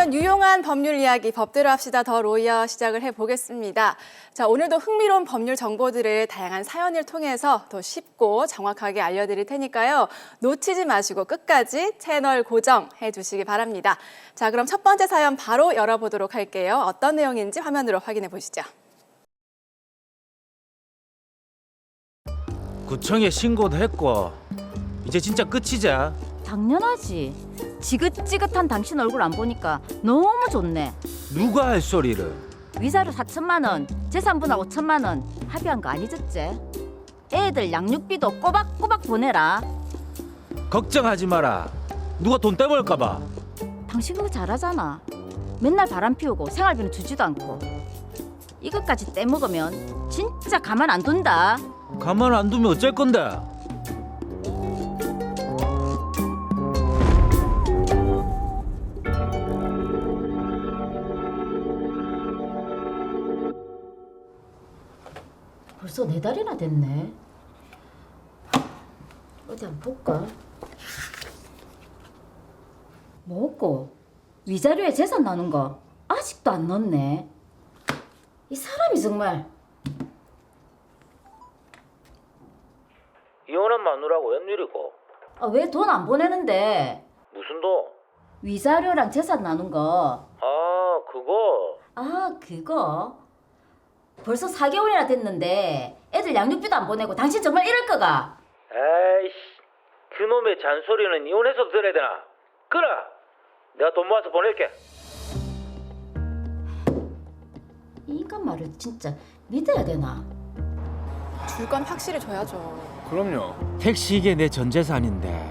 청소년 유용한 법률 이야기 법대로 합시다 더 로이어 시작을 해보겠습니다. 자, 오늘도 흥미로운 법률 정보들을 다양한 사연을 통해서 더 쉽고 정확하게 알려드릴 테니까요. 놓치지 마시고 끝까지 채널 고정해 주시기 바랍니다. 자, 그럼 첫 번째 사연 바로 열어보도록 할게요. 어떤 내용인지 화면으로 확인해 보시죠. 구청에 신고도 했고 이제 진짜 끝이자. 당연하지. 지긋지긋한 당신 얼굴 안 보니까 너무 좋네. 누가 할 소리를. 위자료 4천만 원, 재산분할 5천만 원 합의한 거 아니졌지? 애들 양육비도 꼬박꼬박 보내라. 걱정하지 마라. 누가 돈 떼먹을까 봐. 당신 그거 잘하잖아. 맨날 바람 피우고 생활비는 주지도 않고. 이것까지 떼먹으면 진짜 가만 안 둔다. 가만 안 두면 어쩔 건데. 벌써 4달이나 됐네. 어디 한번 볼까? 뭐고? 위자료에 재산 나눈 거 아직도 안 넣었네. 이 사람이 정말. 이혼한 마누라고 웬일이고? 아, 왜 돈 안 보내는데? 무슨 돈? 위자료랑 재산 나눈 거. 아 그거. 아, 그거? 벌써 4개월이나 됐는데 애들 양육비도 안 보내고 당신 정말 이럴 거가? 에이씨, 그놈의 잔소리는 이혼해서 들어야 되나? 끊어. 내가 돈 모아서 보낼게. 이 인간 말을 진짜 믿어야 되나? 줄 건 확실히 줘야죠. 그럼요. 택시 이게 내 전 재산인데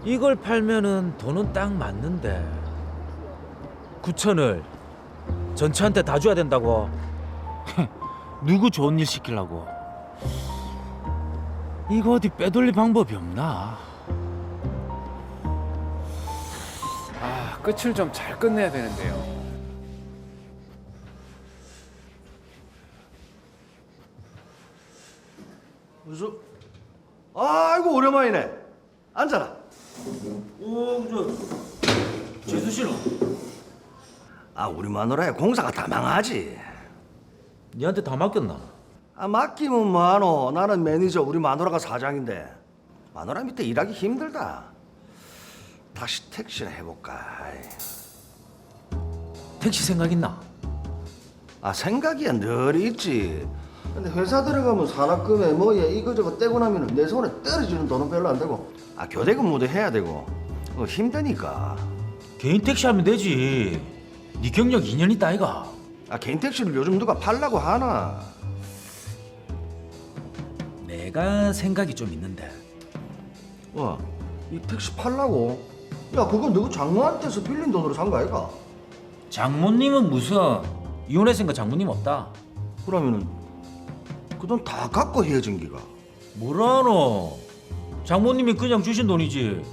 이걸 팔면은 돈은 딱 맞는데 9천을 전처한테 다 줘야 된다고. 누구 좋은 일 시키려고. 이거 어디 빼돌릴 방법이 없나? 아, 끝을 좀 잘 끝내야 되는데요. 무슨? 아이고 오랜만이네. 앉아라. 재수 씨는? 아 우리 마누라야 공사가 다 망하지. 니한테 다 맡겼나? 아 맡기면 뭐하노. 나는 매니저, 우리 마누라가 사장인데 마누라 밑에 일하기 힘들다. 다시 택시를 해볼까. 택시 생각 있나? 아 생각이야 늘 있지. 근데 회사 들어가면 산학금에 뭐에 이거저거 떼고 나면 내 손에 떨어지는 돈은 별로 안 되고 아 교대 근무도 해야 되고 힘드니까. 개인 택시 하면 되지. 네 경력 2년 있다 아이가? 아 개인 택시를 요즘 누가 팔라고 하나. 내가 생각이 좀 있는데. 와, 이 택시 팔라고? 야 그건 누구 장모한테서 빌린 돈으로 산 거 아이가? 장모님은 무슨 이혼했으니까 장모님 없다. 그러면은 그 돈 다 갖고 헤어진 기가. 뭐라노? 장모님이 그냥 주신 돈이지.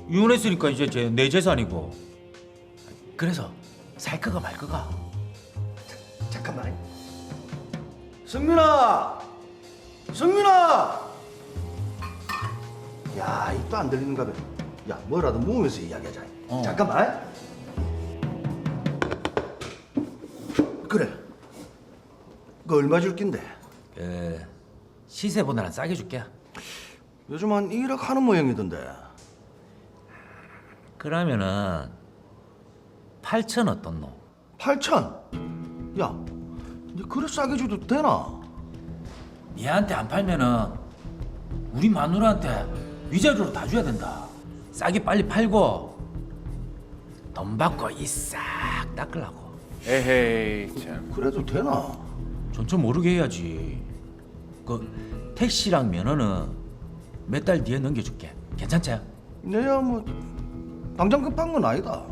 이혼했으니까 이제 내 재산이고. 그래서 살 거가 말 거가. 잠깐만. 승민아! 승민아! 야, 입도 안 들리는가 봐. 야, 뭐라도 모으면서 이야기하자. 잠깐만. 그래. 그 얼마 줄 낀데? 시세보다는 싸게 줄게. 요즘 한 1억 하는 모양이던데. 그러면은 8천 어떻노? 8천? 야, 니 그래 싸게 줘도 되나? 니한테 안 팔면은 우리 마누라한테 위자료로 다 줘야 된다. 싸게 빨리 팔고 돈 받고 이 싹 닦으려고. 에헤이 참. 그래도 되나? 전처 모르게 해야지. 그 택시랑 면허는 몇 달 뒤에 넘겨줄게. 괜찮지? 내야 뭐 당장 급한 건 아니다.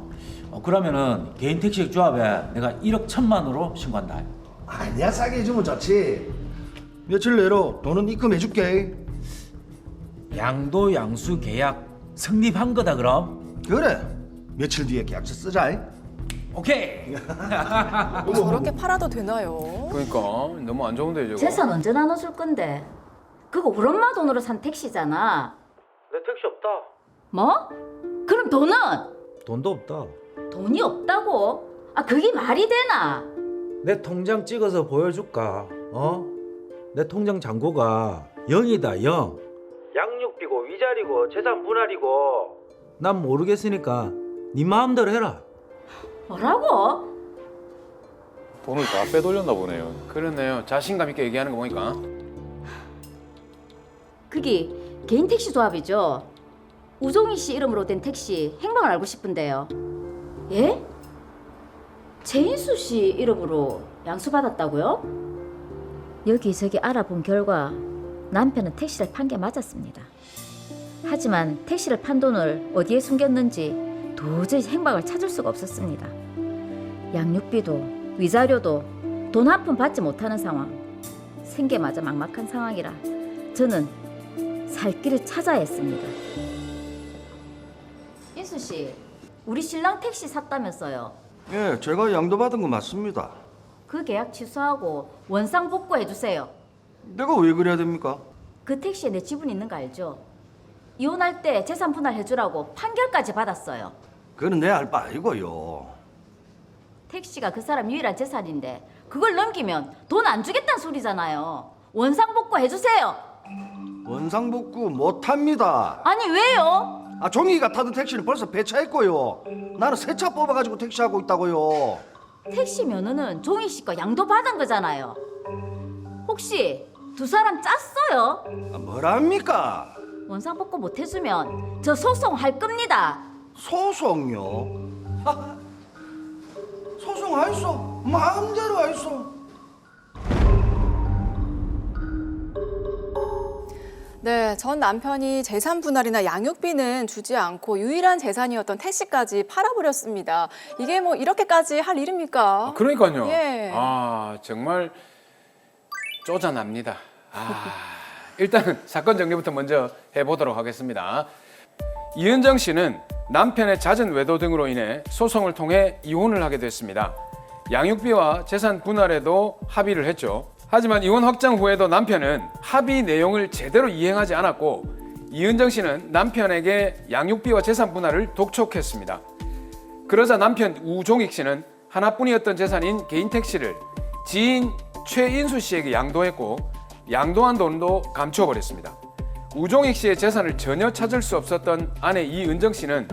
그러면은 개인 택시 조합에 내가 1억 1천만으로 신고한다. 아니야 싸게 해주면 좋지. 며칠 내로 돈은 입금해줄게. 양도 양수 계약 성립한 거다 그럼? 그래. 며칠 뒤에 계약서 쓰자. 오케이. 저렇게 팔아도 되나요? 그러니까 너무 안 좋은데 저거. 재산 언제 나눠줄 건데? 그거 우리 엄마 돈으로 산 택시잖아. 내 택시 없다. 뭐? 그럼 돈은? 돈도 없다. 돈이 없다고? 아, 그게 말이 되나? 내 통장 찍어서 보여줄까? 내 통장 잔고가 0이다 0. 양육비고 위자료고 재산 분할이고. 난 모르겠으니까 네 마음대로 해라. 뭐라고? 돈을 다 빼돌렸나 보네요. 그렇네요. 자신감 있게 얘기하는 거 보니까. 그게 개인 택시 조합이죠. 우종희 씨 이름으로 된 택시 행방을 알고 싶은데요. 예? 최인수 씨 이름으로 양수받았다고요? 여기저기 알아본 결과 남편은 택시를 판 게 맞았습니다. 하지만 택시를 판 돈을 어디에 숨겼는지 도저히 행방을 찾을 수가 없었습니다. 양육비도 위자료도 돈 한 푼 받지 못하는 상황. 생계마저 막막한 상황이라 저는 살 길을 찾아야 했습니다. 인수 씨, 우리 신랑 택시 샀다면서요? 예, 제가 양도받은 거 맞습니다. 그 계약 취소하고 원상 복구해 주세요. 내가 왜 그래야 됩니까? 그 택시에 내 지분 있는 거 알죠? 이혼할 때 재산 분할해 주라고 판결까지 받았어요. 그건 내 알 바 아니고요. 택시가 그 사람 유일한 재산인데 그걸 넘기면 돈 안 주겠다는 소리잖아요. 원상 복구해 주세요. 원상복구 못합니다. 아니 왜요? 아, 종이가 타던 택시는 벌써 폐차했고요. 나는 새 차 뽑아가지고 택시하고 있다고요. 택시 면허는 종희 씨거 양도 받은 거잖아요. 혹시 두 사람 짰어요? 아, 뭐랍니까? 원상 복구 못 해주면 저 소송할 겁니다. 소송요? 소송하이소. 마음대로 하이소. 네, 전 남편이 재산 분할이나 양육비는 주지 않고 유일한 재산이었던 택시까지 팔아버렸습니다. 이게 뭐 이렇게까지 할 일입니까? 그러니까요. 예. 정말 쪼잔합니다. 일단은 사건 정리부터 먼저 해보도록 하겠습니다. 이은정 씨는 남편의 잦은 외도 등으로 인해 소송을 통해 이혼을 하게 됐습니다. 양육비와 재산 분할에도 합의를 했죠. 하지만 이혼 확정 후에도 남편은 합의 내용을 제대로 이행하지 않았고 이은정 씨는 남편에게 양육비와 재산 분할을 독촉했습니다. 그러자 남편 우종익 씨는 하나뿐이었던 재산인 개인 택시를 지인 최인수 씨에게 양도했고 양도한 돈도 감춰버렸습니다. 우종익 씨의 재산을 전혀 찾을 수 없었던 아내 이은정 씨는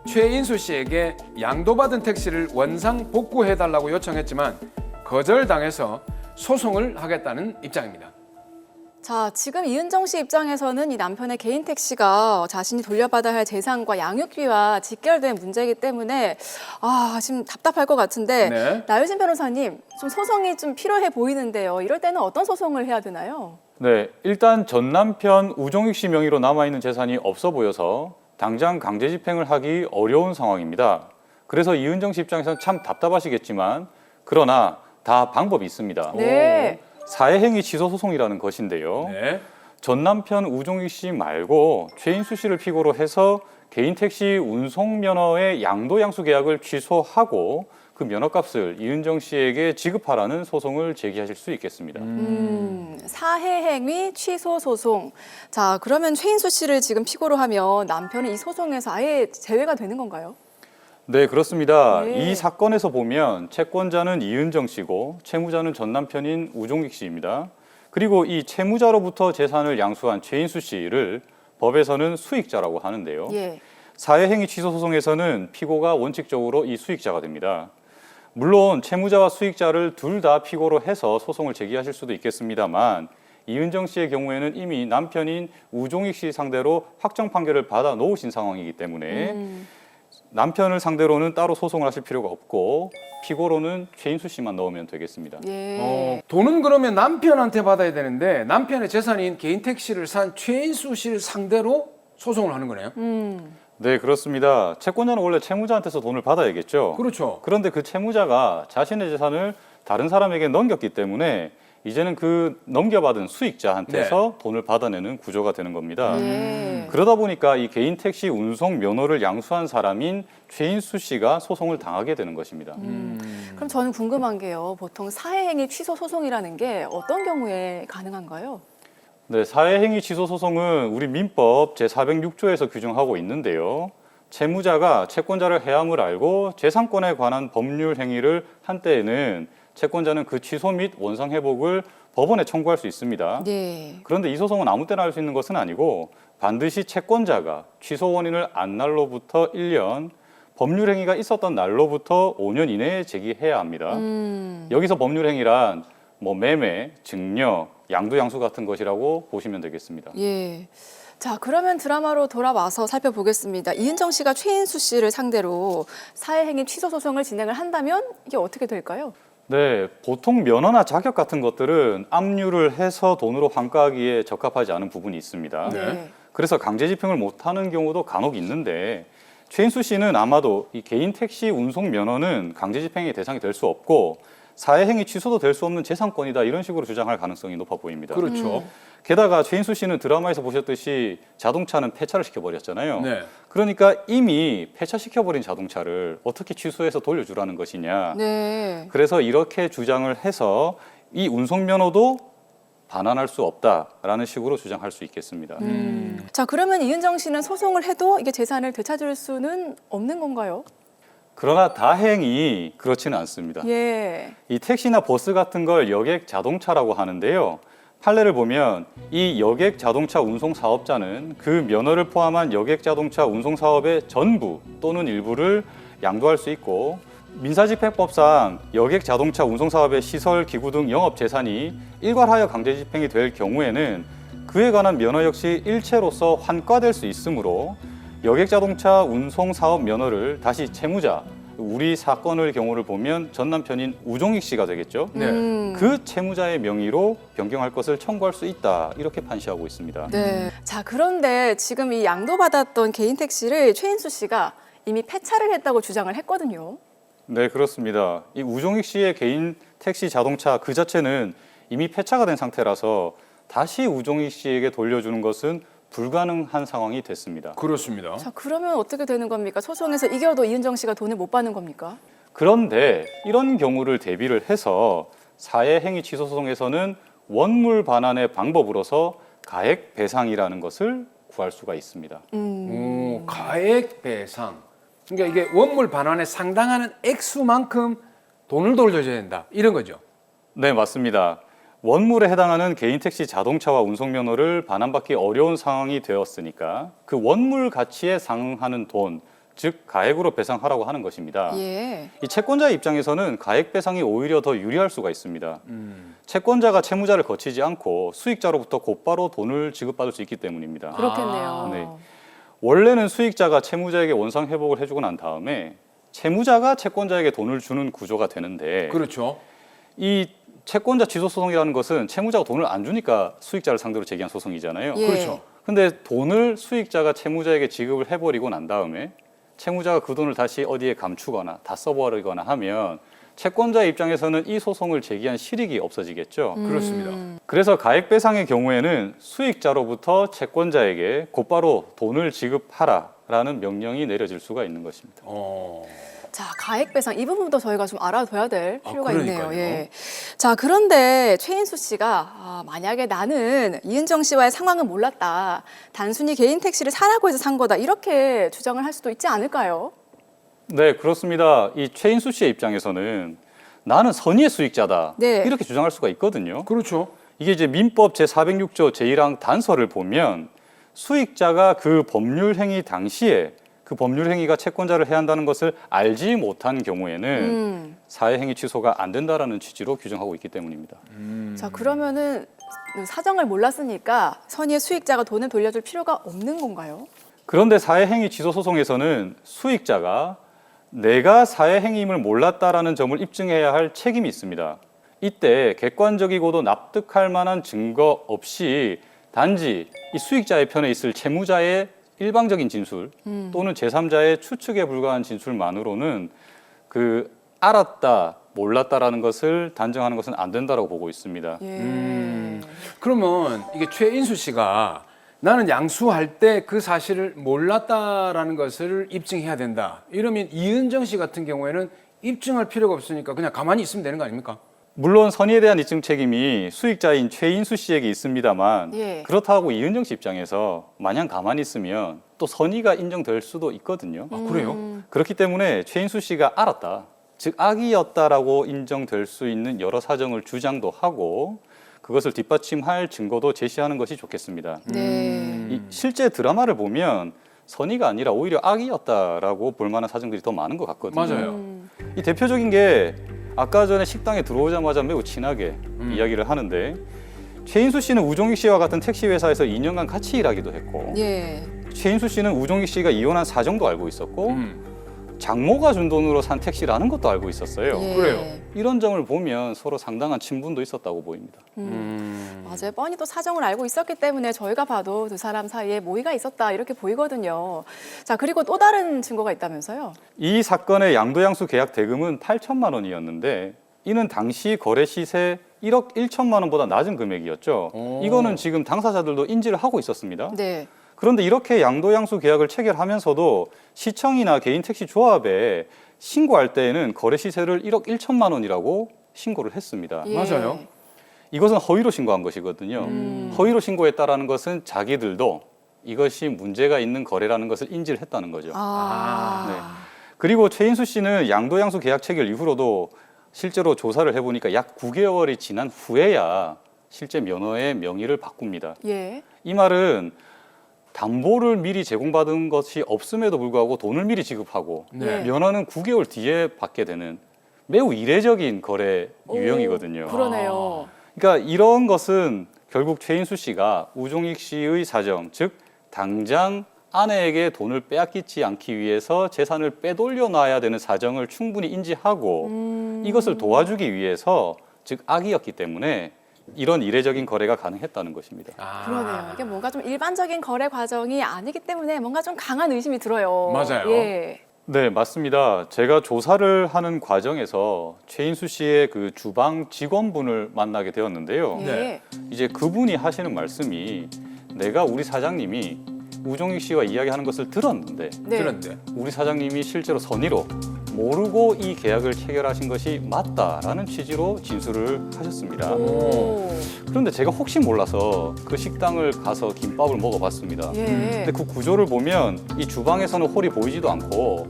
최인수 씨에게 양도받은 택시를 원상 복구해달라고 요청했지만 거절당해서 소송을 하겠다는 입장입니다. 자, 지금 이은정 씨 입장에서는 이 남편의 개인 택시가 자신이 돌려받아야 할 재산과 양육비와 직결된 문제이기 때문에 지금 답답할 것 같은데 네. 나유진 변호사님, 좀 소송이 좀 필요해 보이는데요. 이럴 때는 어떤 소송을 해야 되나요? 네, 일단 전 남편 우종익 씨 명의로 남아있는 재산이 없어 보여서 당장 강제 집행을 하기 어려운 상황입니다. 그래서 이은정 씨 입장에서는 참 답답하시겠지만 그러나 다 방법이 있습니다. 네. 사회행위 취소 소송이라는 것인데요. 네. 전 남편 우종익 씨 말고 최인수 씨를 피고로 해서 개인 택시 운송 면허의 양도 양수 계약을 취소하고 그 면허값을 이은정 씨에게 지급하라는 소송을 제기하실 수 있겠습니다. 사회행위 취소 소송. 자, 그러면 최인수 씨를 지금 피고로 하면 남편은 이 소송에서 아예 제외가 되는 건가요? 네, 그렇습니다. 네. 이 사건에서 보면 채권자는 이은정 씨고 채무자는 전 남편인 우종익 씨입니다. 그리고 이 채무자로부터 재산을 양수한 최인수 씨를 법에서는 수익자라고 하는데요. 예. 사회행위 취소 소송에서는 피고가 원칙적으로 이 수익자가 됩니다. 물론 채무자와 수익자를 둘 다 피고로 해서 소송을 제기하실 수도 있겠습니다만 이은정 씨의 경우에는 이미 남편인 우종익 씨 상대로 확정 판결을 받아 놓으신 상황이기 때문에 남편을 상대로는 따로 소송을 하실 필요가 없고 피고로는 최인수 씨만 넣으면 되겠습니다. 예. 돈은 그러면 남편한테 받아야 되는데 남편의 재산인 개인 택시를 산 최인수 씨를 상대로 소송을 하는 거네요. 네, 그렇습니다. 채권자는 원래 채무자한테서 돈을 받아야겠죠. 그렇죠. 그런데 그 채무자가 자신의 재산을 다른 사람에게 넘겼기 때문에 이제는 그 넘겨받은 수익자한테서 돈을 받아내는 구조가 되는 겁니다. 예. 그러다 보니까 이 개인 택시 운송 면허를 양수한 사람인 최인수 씨가 소송을 당하게 되는 것입니다. 그럼 저는 궁금한 게요. 보통 사회행위 취소 소송이라는 게 어떤 경우에 가능한가요? 네, 사회행위 취소 소송은 우리 민법 제406조에서 규정하고 있는데요. 채무자가 채권자를 해함을 알고 재산권에 관한 법률 행위를 한 때에는 채권자는 그 취소 및 원상 회복을 법원에 청구할 수 있습니다. 네. 그런데 이 소송은 아무 때나 할 수 있는 것은 아니고 반드시 채권자가 취소 원인을 안 날로부터 1년, 법률 행위가 있었던 날로부터 5년 이내에 제기해야 합니다. 여기서 법률 행위란 뭐 매매, 증여, 양도, 양수 같은 것이라고 보시면 되겠습니다. 예. 자, 그러면 드라마로 돌아와서 살펴보겠습니다. 이은정 씨가 최인수 씨를 상대로 사회행위 취소 소송을 진행을 한다면 이게 어떻게 될까요? 네, 보통 면허나 자격 같은 것들은 압류를 해서 돈으로 환가하기에 적합하지 않은 부분이 있습니다. 네. 그래서 강제 집행을 못하는 경우도 간혹 있는데 최인수 씨는 아마도 이 개인 택시 운송 면허는 강제 집행의 대상이 될 수 없고 사회행위 취소도 될 수 없는 재산권이다 이런 식으로 주장할 가능성이 높아 보입니다. 그렇죠. 게다가 최인수 씨는 드라마에서 보셨듯이 자동차는 폐차를 시켜버렸잖아요. 네. 그러니까 이미 폐차시켜버린 자동차를 어떻게 취소해서 돌려주라는 것이냐. 네. 그래서 이렇게 주장을 해서 이 운송면허도 반환할 수 없다라는 식으로 주장할 수 있겠습니다. 자, 그러면 이은정 씨는 소송을 해도 이게 재산을 되찾을 수는 없는 건가요? 그러나 다행히 그렇지는 않습니다. 예. 이 택시나 버스 같은 걸 여객 자동차라고 하는데요. 판례를 보면 이 여객 자동차 운송 사업자는 그 면허를 포함한 여객 자동차 운송 사업의 전부 또는 일부를 양도할 수 있고 민사집행법상 여객 자동차 운송 사업의 시설, 기구 등 영업 재산이 일괄하여 강제 집행이 될 경우에는 그에 관한 면허 역시 일체로서 환가될 수 있으므로 여객 자동차 운송 사업 면허를 다시 채무자, 우리 사건의 경우를 보면 전 남편인 우종익 씨가 되겠죠. 네. 그 채무자의 명의로 변경할 것을 청구할 수 있다 이렇게 판시하고 있습니다. 네. 자, 그런데 지금 이 양도받았던 개인 택시를 최인수 씨가 이미 폐차를 했다고 주장을 했거든요. 네, 그렇습니다. 이 우종익 씨의 개인 택시 자동차 그 자체는 이미 폐차가 된 상태라서 다시 우종익 씨에게 돌려주는 것은 불가능한 상황이 됐습니다. 그렇습니다. 자, 그러면 어떻게 되는 겁니까? 소송에서 이겨도 이은정 씨가 돈을 못 받는 겁니까? 그런데 이런 경우를 대비를 해서 사회행위 취소 소송에서는 원물 반환의 방법으로서 가액 배상이라는 것을 구할 수가 있습니다. 오, 가액 배상. 그러니까 이게 원물 반환에 상당하는 액수만큼 돈을 돌려줘야 된다. 이런 거죠. 네, 맞습니다. 원물에 해당하는 개인 택시 자동차와 운송면허를 반환받기 어려운 상황이 되었으니까 그 원물 가치에 상응하는 돈, 즉 가액으로 배상하라고 하는 것입니다. 예. 이 채권자의 입장에서는 가액 배상이 오히려 더 유리할 수가 있습니다. 채권자가 채무자를 거치지 않고 수익자로부터 곧바로 돈을 지급받을 수 있기 때문입니다. 그렇겠네요. 네. 원래는 수익자가 채무자에게 원상 회복을 해주고 난 다음에 채무자가 채권자에게 돈을 주는 구조가 되는데 그렇죠. 이 채권자 취소 소송이라는 것은 채무자가 돈을 안 주니까 수익자를 상대로 제기한 소송이잖아요. 예. 그렇죠. 근데 돈을 수익자가 채무자에게 지급을 해버리고 난 다음에 채무자가 그 돈을 다시 어디에 감추거나 다 써버리거나 하면 채권자 입장에서는 이 소송을 제기한 실익이 없어지겠죠. 그렇습니다. 그래서 가액 배상의 경우에는 수익자로부터 채권자에게 곧바로 돈을 지급하라라는 명령이 내려질 수가 있는 것입니다. 자, 가액 배상 이 부분도 저희가 좀 알아둬야 될 필요가 있네요. 그러니까요. 예. 자, 그런데 최인수 씨가 만약에 나는 이은정 씨와의 상황은 몰랐다. 단순히 개인 택시를 사라고 해서 산 거다. 이렇게 주장을 할 수도 있지 않을까요? 네, 그렇습니다. 이 최인수 씨의 입장에서는 나는 선의의 수익자다. 네. 이렇게 주장할 수가 있거든요. 그렇죠. 이게 이제 민법 제406조 제1항 단서를 보면 수익자가 그 법률 행위 당시에 그 법률 행위가 채권자를 해한다는 것을 알지 못한 경우에는 사회행위 취소가 안 된다라는 취지로 규정하고 있기 때문입니다. 자, 그러면은 사정을 몰랐으니까 선의의 수익자가 돈을 돌려줄 필요가 없는 건가요? 그런데 사회행위 취소 소송에서는 수익자가 내가 사회행위임을 몰랐다라는 점을 입증해야 할 책임이 있습니다. 이때 객관적이고도 납득할 만한 증거 없이 단지 이 수익자의 편에 있을 채무자의 일방적인 진술 또는 제3자의 추측에 불과한 진술만으로는 그 알았다, 몰랐다라는 것을 단정하는 것은 안 된다고 보고 있습니다. 예. 그러면 이게 최인수 씨가 나는 양수할 때 그 사실을 몰랐다라는 것을 입증해야 된다. 이러면 이은정 씨 같은 경우에는 입증할 필요가 없으니까 그냥 가만히 있으면 되는 거 아닙니까? 물론 선의에 대한 입증 책임이 수익자인 최인수 씨에게 있습니다만 예. 그렇다고 이은정 씨 입장에서 마냥 가만히 있으면 또 선의가 인정될 수도 있거든요. 아, 그래요? 그렇기 때문에 최인수 씨가 알았다, 즉 악의였다라고 인정될 수 있는 여러 사정을 주장도 하고 그것을 뒷받침할 증거도 제시하는 것이 좋겠습니다. 네. 이 실제 드라마를 보면 선의가 아니라 오히려 악의였다라고 볼 만한 사정들이 더 많은 것 같거든요. 맞아요. 이 대표적인 게 아까 전에 식당에 들어오자마자 매우 친하게 이야기를 하는데 최인수 씨는 우종익 씨와 같은 택시 회사에서 2년간 같이 일하기도 했고 예. 최인수 씨는 우종익 씨가 이혼한 사정도 알고 있었고 장모가 준 돈으로 산 택시라는 것도 알고 있었어요. 예. 그래요. 이런 점을 보면 서로 상당한 친분도 있었다고 보입니다. 맞아요. 뻔히 또 사정을 알고 있었기 때문에 저희가 봐도 두 사람 사이에 모의가 있었다 이렇게 보이거든요. 자, 그리고 또 다른 증거가 있다면서요? 이 사건의 양도양수 계약 대금은 8천만 원이었는데 이는 당시 거래 시세 1억 1천만 원보다 낮은 금액이었죠. 오. 이거는 지금 당사자들도 인지를 하고 있었습니다. 네. 그런데 이렇게 양도양수 계약을 체결하면서도 시청이나 개인 택시 조합에 신고할 때에는 거래 시세를 1억 1천만 원이라고 신고를 했습니다. 예. 맞아요. 이것은 허위로 신고한 것이거든요. 허위로 신고했다라는 것은 자기들도 이것이 문제가 있는 거래라는 것을 인지를 했다는 거죠. 아. 그리고 최인수 씨는 양도양수 계약 체결 이후로도 실제로 조사를 해보니까 약 9개월이 지난 후에야 실제 면허의 명의를 바꿉니다. 예. 이 말은 담보를 미리 제공받은 것이 없음에도 불구하고 돈을 미리 지급하고 네. 면허는 9개월 뒤에 받게 되는 매우 이례적인 거래 유형이거든요. 그러네요. 그러니까 이런 것은 결국 최인수 씨가 우종익 씨의 사정, 즉 당장 아내에게 돈을 빼앗기지 않기 위해서 재산을 빼돌려 놔야 되는 사정을 충분히 인지하고 이것을 도와주기 위해서 즉 악의였기 때문에 이런 이례적인 거래가 가능했다는 것입니다. 아. 그러네요. 이게 뭔가 좀 일반적인 거래 과정이 아니기 때문에 뭔가 좀 강한 의심이 들어요. 맞아요. 예. 네, 맞습니다. 제가 조사를 하는 과정에서 최인수 씨의 그 주방 직원분을 만나게 되었는데요. 예. 네. 이제 그분이 하시는 말씀이 내가 우리 사장님이 우종익 씨와 이야기하는 것을 들었는데 네. 그런데 우리 사장님이 실제로 선의로 모르고 이 계약을 체결하신 것이 맞다라는 취지로 진술을 하셨습니다. 오. 그런데 제가 혹시 몰라서 그 식당을 가서 김밥을 먹어봤습니다. 예. 근데 그 구조를 보면 이 주방에서는 홀이 보이지도 않고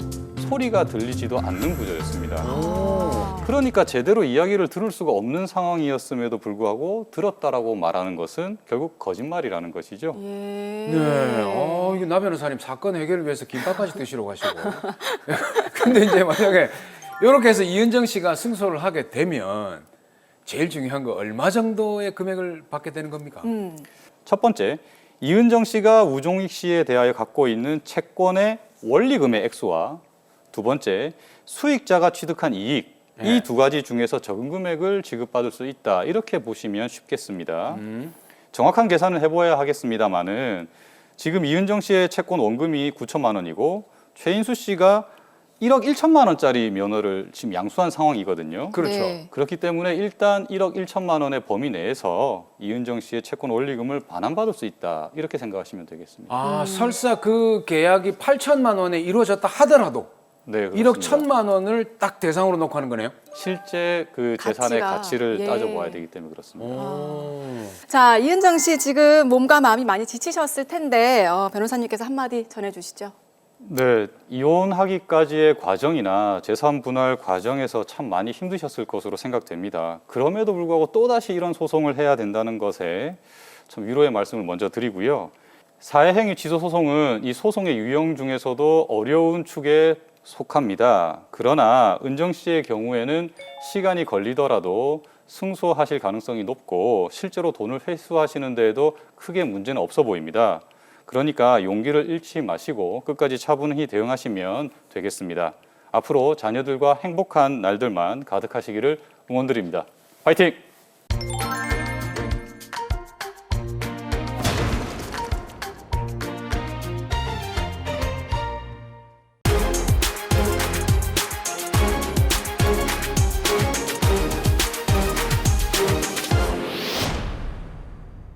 소리가 들리지도 않는 구조였습니다. 아. 그러니까 제대로 이야기를 들을 수가 없는 상황이었음에도 불구하고 들었다라고 말하는 것은 결국 거짓말이라는 것이죠. 예. 네. 이게 나 변호사님 사건 해결을 위해서 김밥까지 드시러 가시고. 근데 이제 만약에 이렇게 해서 이은정 씨가 승소를 하게 되면 제일 중요한 거 얼마 정도의 금액을 받게 되는 겁니까? 첫 번째, 이은정 씨가 우종익 씨에 대하여 갖고 있는 채권의 원리금의 액수와 두 번째, 수익자가 취득한 이익, 이 두 가지 중에서 적은 금액을 지급받을 수 있다. 이렇게 보시면 쉽겠습니다. 정확한 계산을 해봐야 하겠습니다만은 지금 이은정 씨의 채권 원금이 9천만 원이고 최인수 씨가 1억 1천만 원짜리 면허를 지금 양수한 상황이거든요. 그렇죠. 네. 그렇기 때문에 일단 1억 1천만 원의 범위 내에서 이은정 씨의 채권 원리금을 반환받을 수 있다. 이렇게 생각하시면 되겠습니다. 아, 설사 그 계약이 8천만 원에 이루어졌다 하더라도 네, 1억 그렇습니다. 1천만 원을 딱 대상으로 놓고 하는 거네요. 실제 그 재산의 가치가, 가치를 예. 따져보아야 되기 때문에 그렇습니다. 자, 이은정 씨 지금 몸과 마음이 많이 지치셨을 텐데 변호사님께서 한마디 전해주시죠. 네, 이혼하기까지의 과정이나 재산 분할 과정에서 참 많이 힘드셨을 것으로 생각됩니다. 그럼에도 불구하고 또다시 이런 소송을 해야 된다는 것에 참 위로의 말씀을 먼저 드리고요. 사회행위 취소 소송은 이 소송의 유형 중에서도 어려운 축에 속합니다. 그러나 은정 씨의 경우에는 시간이 걸리더라도 승소하실 가능성이 높고 실제로 돈을 회수하시는 데에도 크게 문제는 없어 보입니다. 그러니까 용기를 잃지 마시고 끝까지 차분히 대응하시면 되겠습니다. 앞으로 자녀들과 행복한 날들만 가득하시기를 응원드립니다. 화이팅!